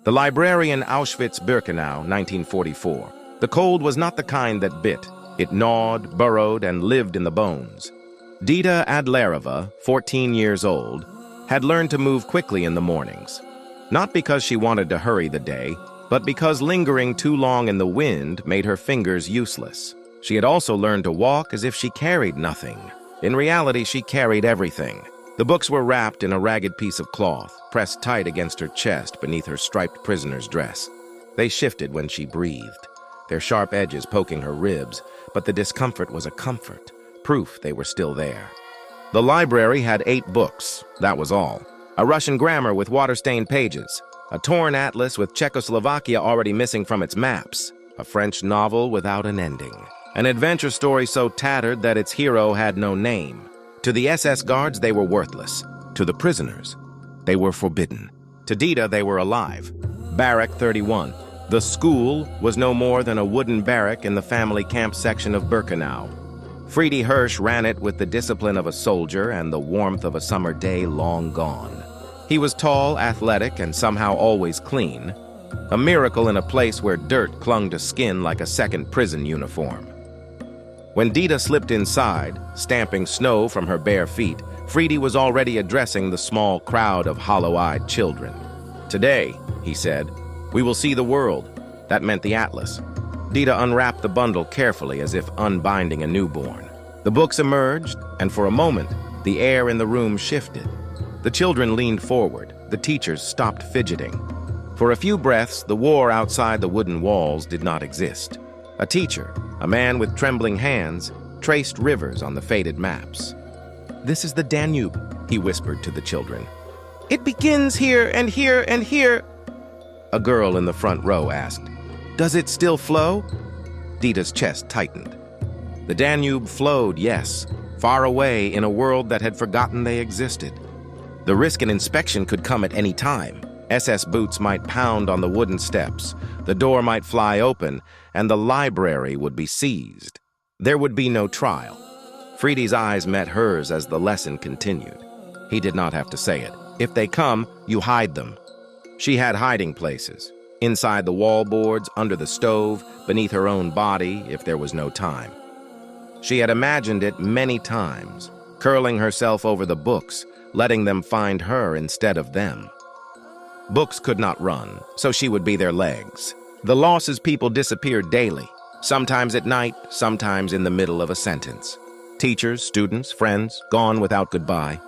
The librarian Auschwitz-Birkenau, 1944. The cold was not the kind that bit. It gnawed, burrowed, and lived in the bones. Dita Adlerova, 14 years old, had learned to move quickly in the mornings. Not because she wanted to hurry the day, but because lingering too long in the wind made her fingers useless. She had also learned to walk as if she carried nothing. In reality, she carried everything. The books were wrapped in a ragged piece of cloth, pressed tight against her chest beneath her striped prisoner's dress. They shifted when she breathed, their sharp edges poking her ribs, but the discomfort was a comfort, proof they were still there. The library had 8 books, that was all. A Russian grammar with water-stained pages, a torn atlas with Czechoslovakia already missing from its maps, a French novel without an ending, an adventure story so tattered that its hero had no name. To the SS guards, they were worthless. To the prisoners, they were forbidden. To Dita, they were alive. Barrack 31. The school was no more than a wooden barrack in the family camp section of Birkenau. Friede Hirsch ran it with the discipline of a soldier and the warmth of a summer day long gone. He was tall, athletic, and somehow always clean. A miracle in a place where dirt clung to skin like a second prison uniform. When Dita slipped inside, stamping snow from her bare feet, Friede was already addressing the small crowd of hollow-eyed children. "Today," he said, "we will see the world." That meant the atlas. Dita unwrapped the bundle carefully as if unbinding a newborn. The books emerged, and for a moment, the air in the room shifted. The children leaned forward. The teachers stopped fidgeting. For a few breaths, the war outside the wooden walls did not exist. A teacher, a man with trembling hands, traced rivers on the faded maps. "This is the Danube," he whispered to the children. "It begins here and here and here." A girl in the front row asked, "Does it still flow?" Dita's chest tightened. The Danube flowed, yes, far away in a world that had forgotten they existed. The risk and inspection could come at any time. SS boots might pound on the wooden steps, the door might fly open, and the library would be seized. There would be no trial. Friede's eyes met hers as the lesson continued. He did not have to say it. If they come, you hide them. She had hiding places, inside the wallboards, under the stove, beneath her own body, if there was no time. She had imagined it many times, curling herself over the books, letting them find her instead of them. Books could not run, so she would be their legs. The losses people disappeared daily, sometimes at night, sometimes in the middle of a sentence. Teachers, students, friends, gone without goodbye.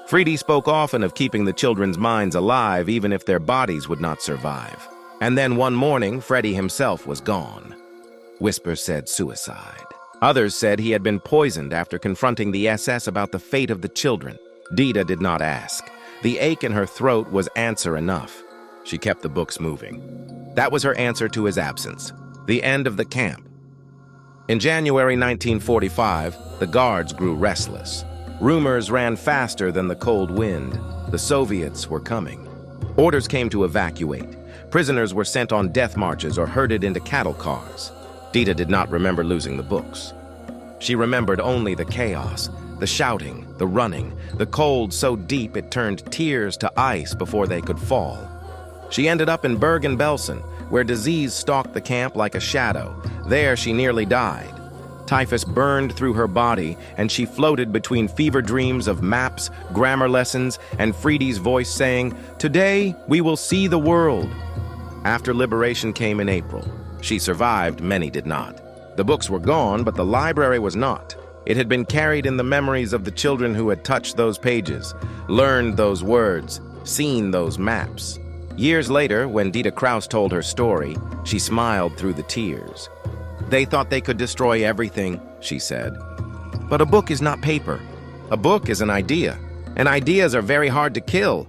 Friede spoke often of keeping the children's minds alive even if their bodies would not survive. And then one morning, Freddie himself was gone. Whispers said suicide. Others said he had been poisoned after confronting the SS about the fate of the children. Dita did not ask. The ache in her throat was answer enough. She kept the books moving. That was her answer to his absence. The end of the camp. In January 1945, the guards grew restless. Rumors ran faster than the cold wind. The Soviets were coming. Orders came to evacuate. Prisoners were sent on death marches or herded into cattle cars. Dita did not remember losing the books. She remembered only the chaos, the shouting, the running, the cold so deep it turned tears to ice before they could fall. She ended up in Bergen-Belsen, where disease stalked the camp like a shadow. There she nearly died. Typhus burned through her body, and she floated between fever dreams of maps, grammar lessons, and Friede's voice saying, "Today we will see the world." After liberation came in April. She survived, many did not. The books were gone, but the library was not. It had been carried in the memories of the children who had touched those pages, learned those words, seen those maps. Years later, when Dita Kraus told her story, she smiled through the tears. "They thought they could destroy everything," she said. "But a book is not paper. A book is an idea, and ideas are very hard to kill."